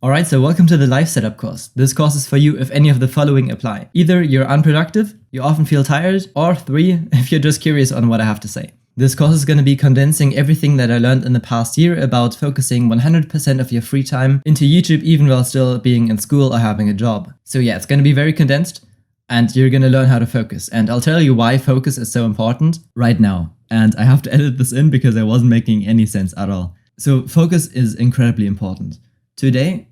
Alright, so welcome to the Life Setup course. This course is for you if any of the following apply. Either you're unproductive, you often feel tired, or 3, if you're just curious on what I have to say. This course is going to be condensing everything that I learned in the past year about focusing 100% of your free time into YouTube even while still being in school or having a job. So yeah, it's going to be very condensed, and you're going to learn how to focus. And I'll tell you why focus is so important right now. And I have to edit this in because I wasn't making any sense at all. So focus is incredibly important. Today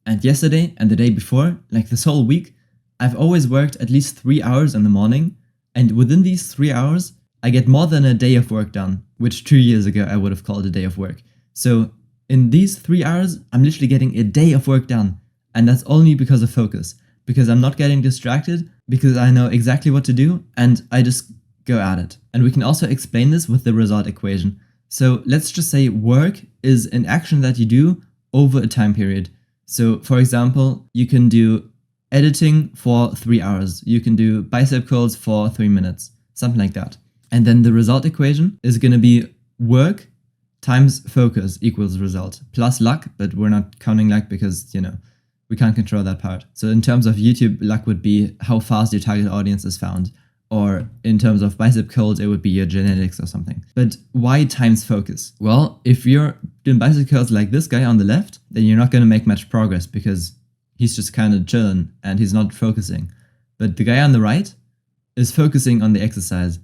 and yesterday and the day before, like this whole week, I've always worked at least 3 hours in the morning, and within these 3 hours, I get more than a day of work done, which 2 years ago I would have called a day of work. So in these 3 hours, I'm literally getting a day of work done, and that's only because of focus, because I'm not getting distracted, because I know exactly what to do, and I just go at it. And we can also explain this with the result equation. So let's just say work is an action that you do over a time period. So for example, you can do editing for 3 hours. You can do bicep curls for 3 minutes, something like that. And then the result equation is going to be work times focus equals result plus luck, but we're not counting luck because, we can't control that part. So in terms of YouTube, luck would be how fast your target audience is found. Or in terms of bicep curls, it would be your genetics or something. But why times focus? Well, if you're doing bicep curls like this guy on the left, then you're not going to make much progress because he's just kind of chilling and he's not focusing. But the guy on the right is focusing on the exercise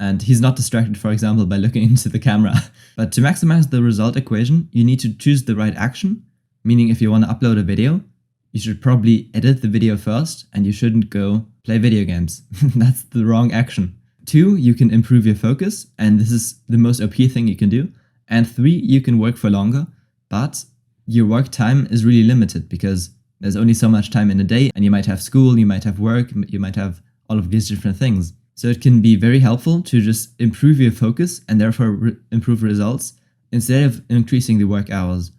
and he's not distracted, for example, by looking into the camera. But to maximize the result equation, you need to choose the right action, meaning if you want to upload a video, you should probably edit the video first and you shouldn't go play video games. That's the wrong action. 2, you can improve your focus, and this is the most OP thing you can do. And 3, you can work for longer, but your work time is really limited because there's only so much time in a day, and you might have school, you might have work, you might have all of these different things. So it can be very helpful to just improve your focus and therefore improve results instead of increasing the work hours.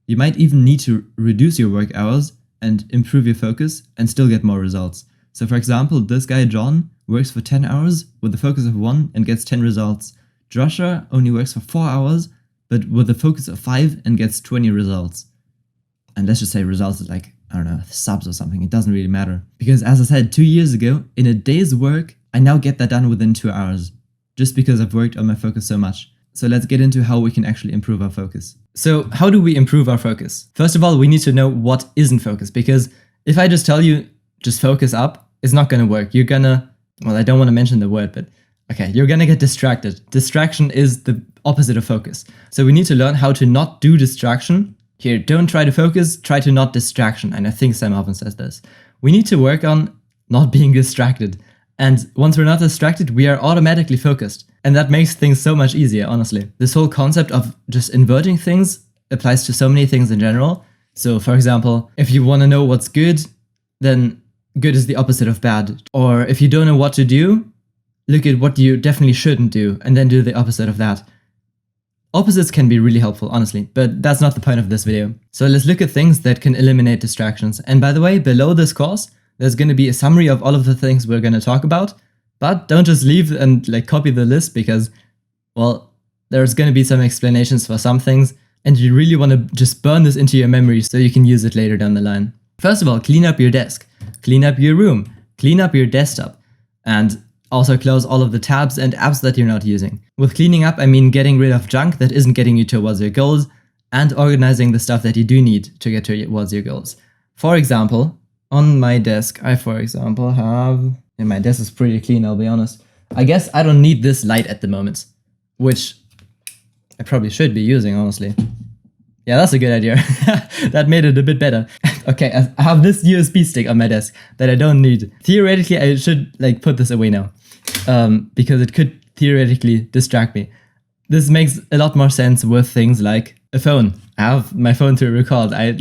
You might even need to reduce your work hours and improve your focus and still get more results. So for example, this guy John works for 10 hours with a focus of 1 and gets 10 results. Joshua only works for 4 hours, but with a focus of 5 and gets 20 results. And let's just say results is like, I don't know, subs or something. It doesn't really matter. Because as I said, 2 years ago, in a day's work, I now get that done within 2 hours, just because I've worked on my focus so much. So let's get into how we can actually improve our focus. So how do we improve our focus? First of all, we need to know what isn't focus, because if I just tell you, just focus up, it's not going to work. You're going to, well, I don't want to mention the word, but okay, you're going to get distracted. Distraction is the opposite of focus. So we need to learn how to not do distraction. Here, don't try to focus, try to not distraction. And I think Sam often says this. We need to work on not being distracted. And once we're not distracted, we are automatically focused. And that makes things so much easier, honestly. This whole concept of just inverting things applies to so many things in general. So for example, if you want to know what's good, then good is the opposite of bad. Or if you don't know what to do, look at what you definitely shouldn't do and then do the opposite of that. Opposites can be really helpful, honestly, but that's not the point of this video. So let's look at things that can eliminate distractions. And by the way, below this course, there's going to be a summary of all of the things we're going to talk about, but don't just leave and copy the list because, well, there's going to be some explanations for some things and you really want to just burn this into your memory so you can use it later down the line. First of all, clean up your desk, clean up your room, clean up your desktop, and also close all of the tabs and apps that you're not using. With cleaning up, I mean getting rid of junk that isn't getting you towards your goals and organizing the stuff that you do need to get towards your goals. For example, on my desk, I, for example, have... And my desk is pretty clean, I'll be honest. I guess I don't need this light at the moment, which I probably should be using, honestly. Yeah, that's a good idea. That made it a bit better. Okay, I have this USB stick on my desk that I don't need. Theoretically, I should put this away now, because it could theoretically distract me. This makes a lot more sense with things like a phone. I have my phone to record. I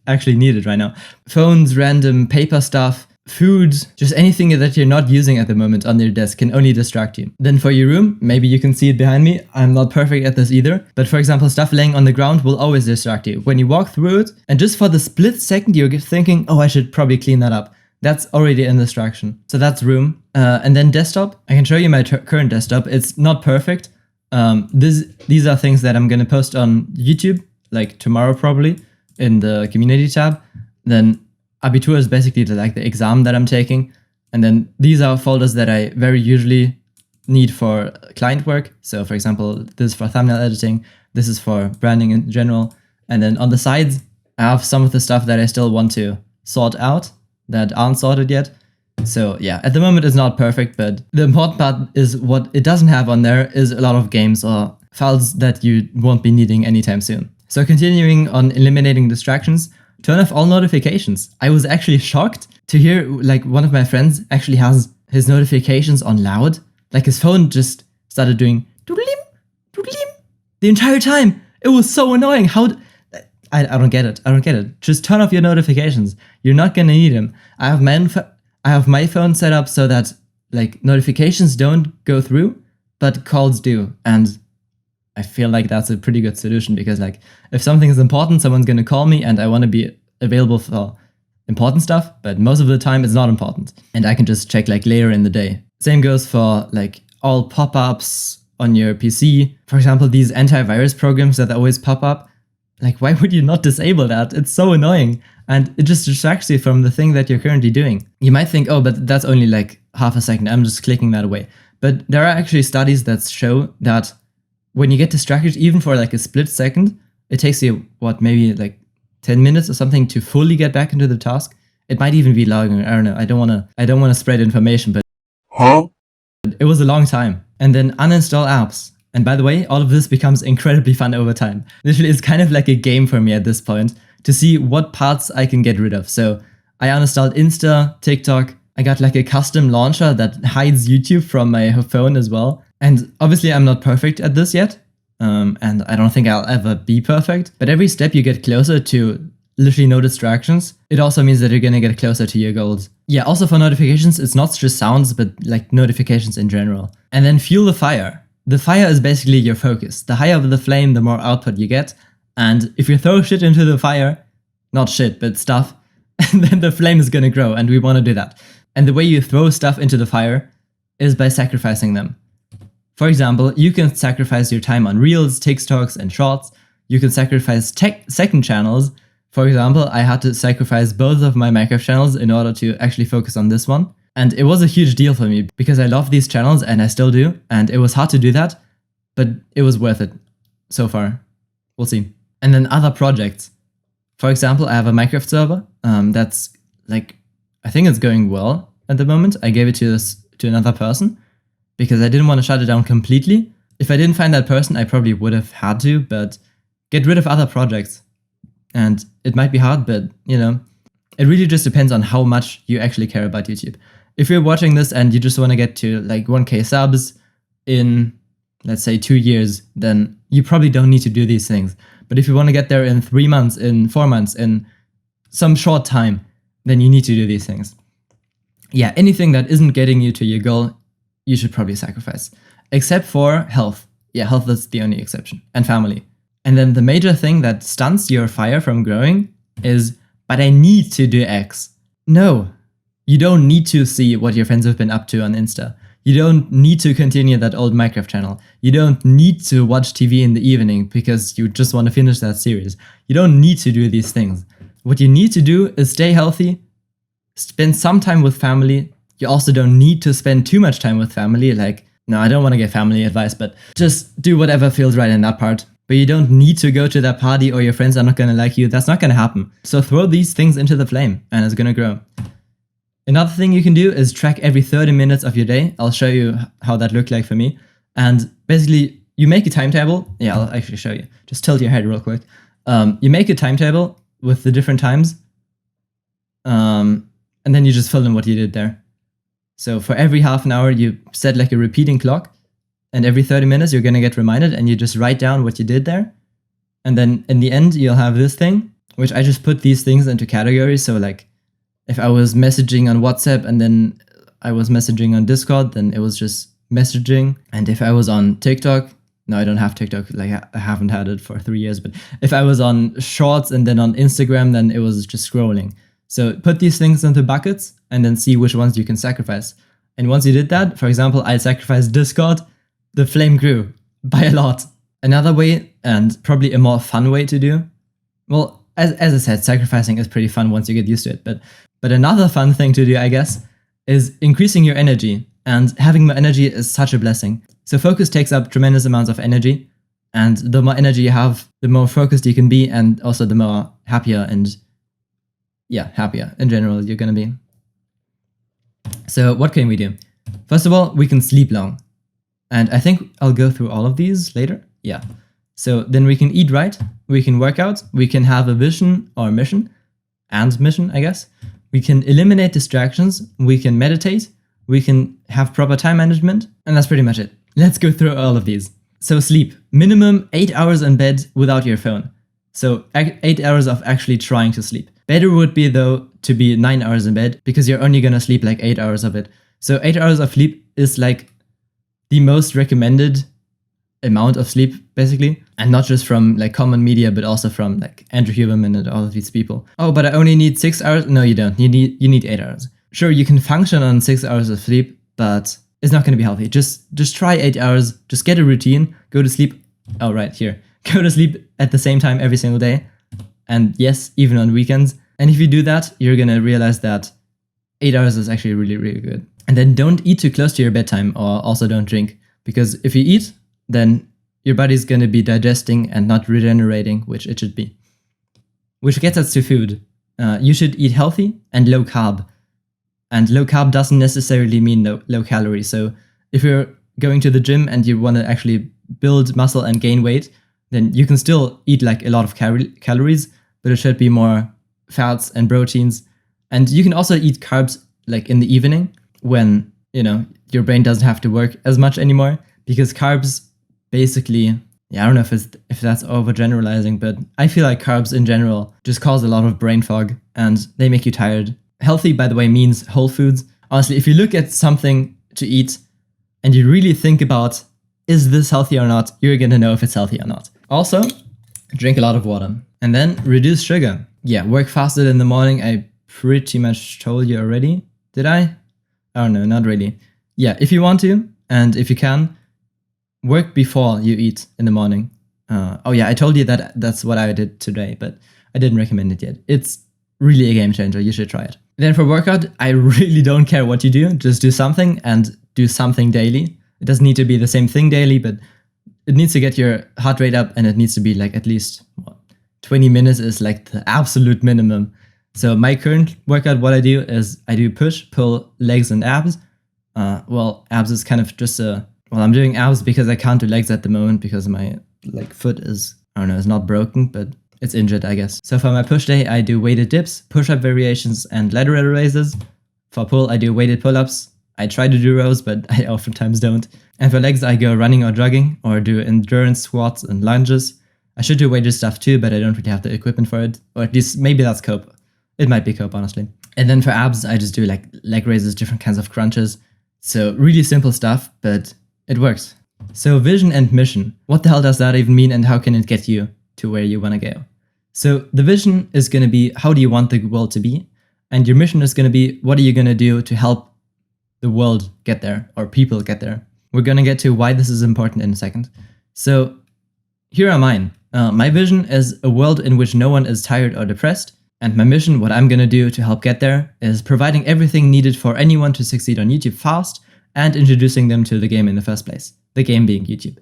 actually need it right now. Phones, random paper stuff, food, just anything that you're not using at the moment on your desk can only distract you. Then for your room, maybe you can see it behind me. I'm not perfect at this either, but for example, stuff laying on the ground will always distract you. When you walk through it, and just for the split second you're thinking, oh, I should probably clean that up. That's already a distraction. So that's room. And then desktop. I can show you my current desktop. It's not perfect. These are things that I'm going to post on YouTube, like tomorrow probably. in the community tab, then Abitur is basically the exam that I'm taking. And then these are folders that I very usually need for client work. So for example, this is for thumbnail editing, this is for branding in general. And then on the sides, I have some of the stuff that I still want to sort out that aren't sorted yet. So yeah, at the moment it's not perfect, but the important part is what it doesn't have on there is a lot of games or files that you won't be needing anytime soon. So continuing on eliminating distractions, turn off all notifications. I was actually shocked to hear like one of my friends actually has his notifications on loud. Like his phone just started doing doodlim, doodlim the entire time. It was so annoying. I don't get it. I don't get it. Just turn off your notifications. You're not gonna need them. I have my phone set up so that like notifications don't go through, but calls do. And I feel like that's a pretty good solution because like if something is important, someone's gonna call me and I want to be available for important stuff, but most of the time it's not important. And I can just check like later in the day. Same goes for like all pop-ups on your PC. For example, these antivirus programs that always pop up. Like, why would you not disable that? It's so annoying. And it just distracts you from the thing that you're currently doing. You might think, oh, but that's only like half a second. I'm just clicking that away. But there are actually studies that show that when you get distracted, even for like a split second, it takes you, what, maybe like 10 minutes or something to fully get back into the task. It might even be longer. I don't know. I don't want to spread information, but it was a long time. And then uninstall apps. And by the way, all of this becomes incredibly fun over time. Literally, it's kind of like a game for me at this point to see what parts I can get rid of. So I uninstalled Insta, TikTok. I got like a custom launcher that hides YouTube from my phone as well. And obviously I'm not perfect at this yet. And I don't think I'll ever be perfect. But every step you get closer to literally no distractions, it also means that you're gonna get closer to your goals. Yeah, also for notifications, it's not just sounds, but like notifications in general. And then fuel the fire. The fire is basically your focus. The higher the flame, the more output you get. And if you throw shit into the fire, not shit, but stuff, then the flame is gonna grow, and we wanna do that. And the way you throw stuff into the fire is by sacrificing them. For example, you can sacrifice your time on Reels, TikToks, and Shorts. You can sacrifice second channels. For example, I had to sacrifice both of my Minecraft channels in order to actually focus on this one. And it was a huge deal for me because I love these channels and I still do. And it was hard to do that, but it was worth it so far. We'll see. And then other projects. For example, I have a Minecraft server that's like, I think it's going well at the moment. I gave it to another person because I didn't want to shut it down completely. If I didn't find that person, I probably would have had to, but get rid of other projects. And it might be hard, but you know, it really just depends on how much you actually care about YouTube. If you're watching this and you just want to get to like 1K subs in, let's say, 2 years, then you probably don't need to do these things. But if you want to get there in 3 months, in 4 months, in some short time, then you need to do these things. Yeah, anything that isn't getting you to your goal, you should probably sacrifice. Except for health. Yeah, health is the only exception. And family. And then the major thing that stunts your fire from growing is, but I need to do X. No. You don't need to see what your friends have been up to on Insta. You don't need to continue that old Minecraft channel. You don't need to watch TV in the evening because you just want to finish that series. You don't need to do these things. What you need to do is stay healthy, spend some time with family. You also don't need to spend too much time with family. Like, no, I don't want to give family advice, but just do whatever feels right in that part. But you don't need to go to that party or your friends are not going to like you. That's not going to happen. So throw these things into the flame and it's going to grow. Another thing you can do is track every 30 minutes of your day. I'll show you how that looked like for me. And basically, you make a timetable. Yeah, I'll actually show you. Just tilt your head real quick. You make a timetable with the different times. And then you just fill in what you did there. So for every half an hour, you set like a repeating clock. And every 30 minutes, you're going to get reminded and you just write down what you did there. And then in the end, you'll have this thing, which I just put these things into categories. So like, if I was messaging on WhatsApp and then I was messaging on Discord, then it was just messaging. And if I was on TikTok, no, I don't have TikTok, like I haven't had it for 3 years, but if I was on Shorts and then on Instagram, then it was just scrolling. So put these things into buckets and then see which ones you can sacrifice. And once you did that, for example, I sacrificed Discord, the flame grew by a lot. Another way, and probably a more fun way to do, well, as I said, sacrificing is pretty fun once you get used to it. But another fun thing to do, I guess, is increasing your energy. And having more energy is such a blessing. So focus takes up tremendous amounts of energy. And the more energy you have, the more focused you can be, and also the more happier and, yeah, happier in general you're gonna be. So what can we do? First of all, we can sleep long. And I think I'll go through all of these later. Yeah. So then we can eat right, we can work out, we can have a vision or mission, and mission, I guess. We can eliminate distractions, we can meditate, we can have proper time management, and that's pretty much it. Let's go through all of these. So sleep, minimum 8 hours in bed without your phone. So 8 hours of actually trying to sleep. Better would be though to be 9 hours in bed, because you're only gonna sleep like 8 hours of it. So 8 hours of sleep is like the most recommended amount of sleep, basically. And not just from like common media, but also from like Andrew Huberman and all of these people. Oh, but I only need 6 hours? No, you don't. You need 8 hours. Sure, you can function on 6 hours of sleep, but it's not going to be healthy. Just try 8 hours. Just get a routine. Go to sleep. Oh, right here. Go to sleep at the same time every single day. And yes, even on weekends. And if you do that, you're going to realize that 8 hours is actually really, really good. And then don't eat too close to your bedtime, or also don't drink. Because if you eat, then your body's going to be digesting and not regenerating, which it should be. Which gets us to food. You should eat healthy and low carb. And low carb doesn't necessarily mean low calorie. So if you're going to the gym and you want to actually build muscle and gain weight, then you can still eat like a lot of calories, but it should be more fats and proteins. And you can also eat carbs like in the evening when, you know, your brain doesn't have to work as much anymore, because carbs basically, yeah, I don't know if that's overgeneralizing, but I feel like carbs in general just cause a lot of brain fog and they make you tired. Healthy, by the way, means whole foods. Honestly, if you look at something to eat and you really think about, is this healthy or not, you're gonna know if it's healthy or not. Also, drink a lot of water. And then reduce sugar. Yeah, work fasted in the morning. I pretty much told you already. Did I? Oh no, not really. Yeah, if you want to, and if you can, work before you eat in the morning. Oh yeah, I told you that that's what I did today, but I didn't recommend it yet. It's really a game changer. You should try it. Then for workout, I really don't care what you do. Just do something, and do something daily. It doesn't need to be the same thing daily, but it needs to get your heart rate up, and it needs to be like at least 20 minutes is like the absolute minimum. So my current workout, what I do is I do push, pull, legs, and abs. Well, abs is kind of just I'm doing abs because I can't do legs at the moment because my like foot is, I don't know, it's not broken, but it's injured, I guess. So for my push day, I do weighted dips, push-up variations, and lateral raises. For pull, I do weighted pull-ups. I try to do rows, but I oftentimes don't. And for legs, I go running or jogging, or do endurance squats and lunges. I should do weighted stuff too, but I don't really have the equipment for it. Or at least, maybe that's cope. It might be cope, honestly. And then for abs, I just do like leg raises, different kinds of crunches. So really simple stuff, but it works. So vision and mission. What the hell does that even mean, and how can it get you to where you want to go? So the vision is going to be, how do you want the world to be? And your mission is going to be, what are you going to do to help the world get there, or people get there? We're going to get to why this is important in a second. So here are mine. My vision is a world in which no one is tired or depressed. And my mission, what I'm going to do to help get there, is providing everything needed for anyone to succeed on YouTube fast, and introducing them to the game in the first place. The game being YouTube.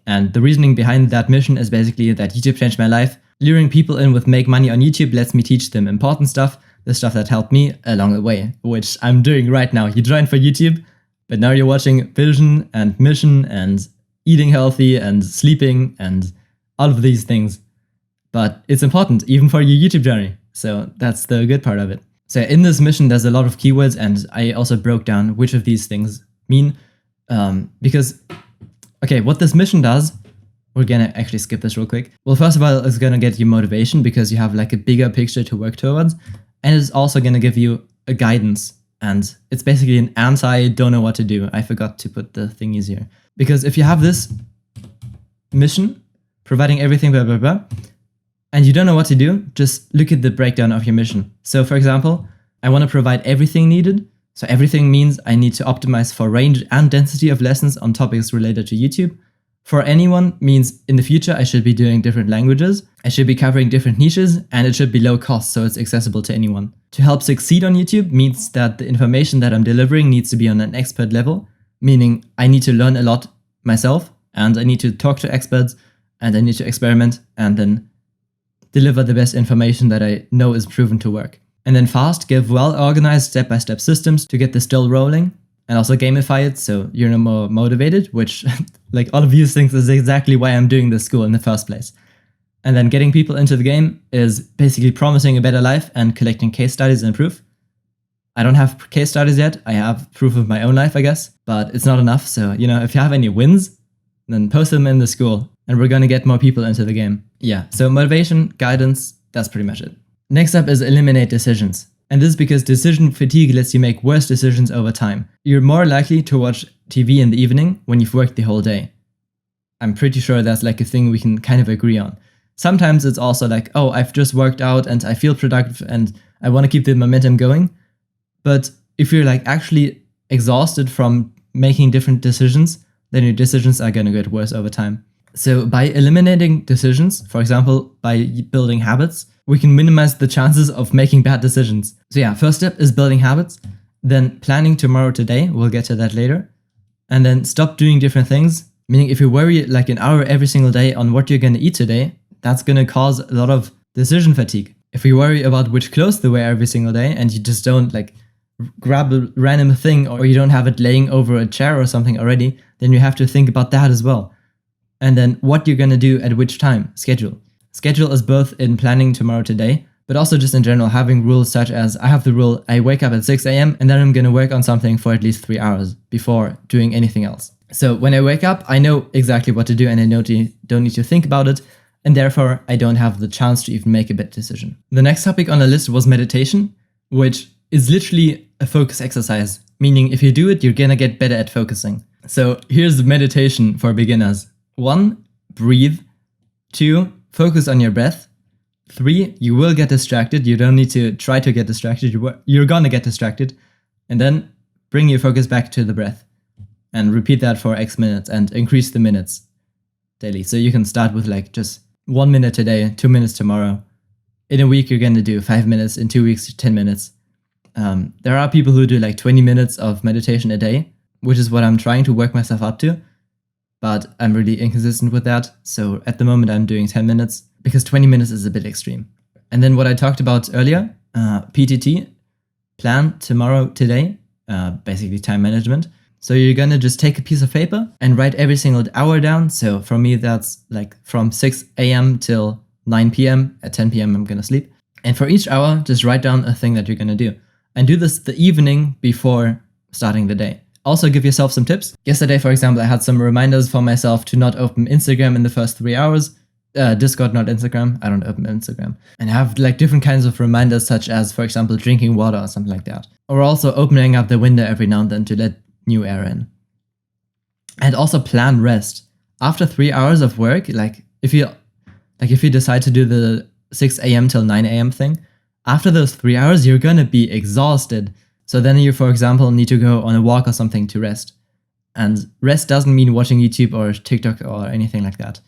And the reasoning behind that mission is basically that YouTube changed my life. Luring people in with make money on YouTube lets me teach them important stuff, the stuff that helped me along the way, which I'm doing right now. You joined for YouTube, but now you're watching vision and mission and eating healthy and sleeping and all of these things. But it's important even for your YouTube journey. So that's the good part of it. So in this mission, there's a lot of keywords, and I also broke down which of these things mean. Because, okay, what this mission does, we're gonna actually skip this real quick. Well, first of all, it's gonna get you motivation because you have like a bigger picture to work towards. And it's also gonna give you a guidance. And it's basically an don't know what to do. I forgot to put the thingies here. Because if you have this mission, providing everything, blah, blah, blah, and you don't know what to do, just look at the breakdown of your mission. So for example, I want to provide everything needed. So everything means I need to optimize for range and density of lessons on topics related to YouTube. For anyone means in the future I should be doing different languages, I should be covering different niches, and it should be low cost so it's accessible to anyone. To help succeed on YouTube means that the information that I'm delivering needs to be on an expert level, meaning I need to learn a lot myself, and I need to talk to experts, and I need to experiment, and then deliver the best information that I know is proven to work. And then fast, give well-organized step-by-step systems to get the still rolling, and also gamify it so you're more motivated, which like all of you think is exactly why I'm doing this school in the first place. And then getting people into the game is basically promising a better life and collecting case studies and proof. I don't have case studies yet, I have proof of my own life, I guess, but it's not enough. So, if you have any wins, then post them in the school and we're gonna get more people into the game. Yeah, so motivation, guidance, that's pretty much it. Next up is eliminate decisions. And this is because decision fatigue lets you make worse decisions over time. You're more likely to watch TV in the evening when you've worked the whole day. I'm pretty sure that's like a thing we can kind of agree on. Sometimes it's also like, oh, I've just worked out and I feel productive and I want to keep the momentum going. But if you're like actually exhausted from making different decisions, then your decisions are going to get worse over time. So by eliminating decisions, for example, by building habits, we can minimize the chances of making bad decisions. So yeah, first step is building habits, then planning tomorrow today, we'll get to that later, and then stop doing different things, meaning if you worry like an hour every single day on what you're going to eat today, that's going to cause a lot of decision fatigue. If you worry about which clothes to wear every single day and you just don't like grab a random thing or you don't have it laying over a chair or something already, then you have to think about that as well. And then what you're going to do at which time, schedule. Schedule is both in planning tomorrow today, but also just in general having rules such as I have the rule I wake up at 6 a.m. and then I'm going to work on something for at least 3 hours before doing anything else. So when I wake up, I know exactly what to do and I don't need to think about it, and therefore I don't have the chance to even make a bad decision. The next topic on the list was meditation, which is literally a focus exercise, meaning if you do it, you're going to get better at focusing. So here's the meditation for beginners. 1, breathe. 2, focus on your breath. 3, you will get distracted. You don't need to try to get distracted. You're gonna get distracted. And then bring your focus back to the breath. And repeat that for X minutes and increase the minutes daily. So you can start with like just 1 minute today, 2 minutes tomorrow. In a week, you're gonna do 5 minutes. In 2 weeks, 10 minutes. There are people who do like 20 minutes of meditation a day, which is what I'm trying to work myself up to. But I'm really inconsistent with that. So at the moment I'm doing 10 minutes because 20 minutes is a bit extreme. And then what I talked about earlier, PTT, plan tomorrow, today, basically time management. So you're gonna just take a piece of paper and write every single hour down. So for me, that's like from 6 a.m. till 9 p.m. At 10 p.m. I'm gonna sleep. And for each hour, just write down a thing that you're gonna do. And do this the evening before starting the day. Also give yourself some tips. Yesterday, for example, I had some reminders for myself to not open Instagram in the first 3 hours. Discord, not Instagram. I don't open Instagram. And have like different kinds of reminders such as, for example, drinking water or something like that. Or also opening up the window every now and then to let new air in. And also plan rest. After 3 hours of work, if you decide to do the 6 a.m. till 9 a.m. thing, after those 3 hours, you're gonna be exhausted. So then you, for example, need to go on a walk or something to rest. And rest doesn't mean watching YouTube or TikTok or anything like that.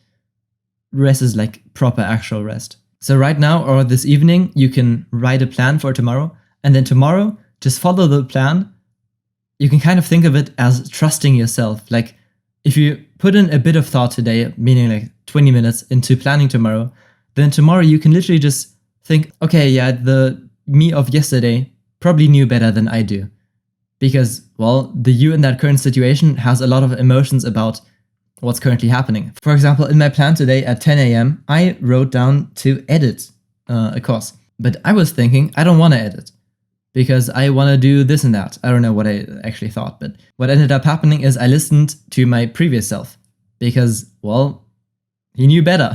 Rest is like proper actual rest. So right now or this evening, you can write a plan for tomorrow. And then tomorrow, just follow the plan. You can kind of think of it as trusting yourself. Like if you put in a bit of thought today, meaning like 20 minutes into planning tomorrow, then tomorrow you can literally just think, okay, yeah, the me of yesterday probably knew better than I do. Because, well, the you in that current situation has a lot of emotions about what's currently happening. For example, in my plan today at 10 a.m., I wrote down to edit a course. But I was thinking, I don't want to edit because I want to do this and that. I don't know what I actually thought, but what ended up happening is I listened to my previous self because, well, he knew better.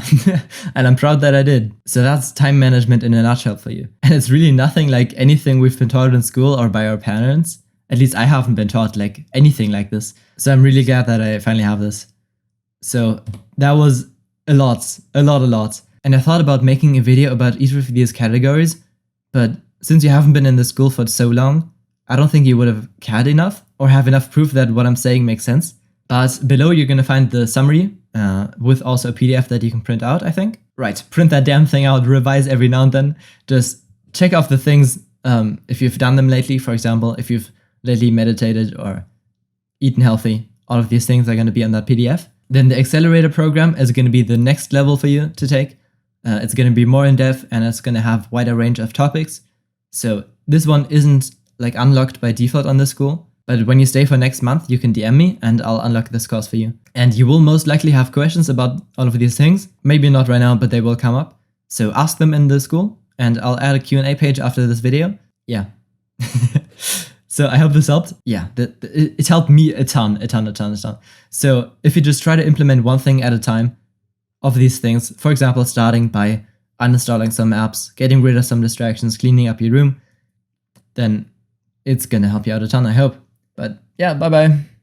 And I'm proud that I did. So that's time management in a nutshell for you. And it's really nothing like anything we've been taught in school or by our parents. At least I haven't been taught like anything like this. So I'm really glad that I finally have this. So that was a lot. And I thought about making a video about each of these categories, but since you haven't been in the school for so long, I don't think you would have cared enough or have enough proof that what I'm saying makes sense. But below you're going to find the summary with also a PDF that you can print out, I think. Right, print that damn thing out, revise every now and then. Just check off the things if you've done them lately. For example, if you've lately meditated or eaten healthy, all of these things are going to be on that PDF. Then the accelerator program is going to be the next level for you to take. It's going to be more in depth and it's going to have wider range of topics. So this one isn't like unlocked by default on the school, but when you stay for next month, you can DM me and I'll unlock this course for you. And you will most likely have questions about all of these things. Maybe not right now, but they will come up. So ask them in the school and I'll add a Q&A page after this video. Yeah. So I hope this helped. Yeah, it helped me a ton. So if you just try to implement one thing at a time of these things, for example, starting by uninstalling some apps, getting rid of some distractions, cleaning up your room, then it's gonna help you out a ton, I hope. But yeah, bye-bye.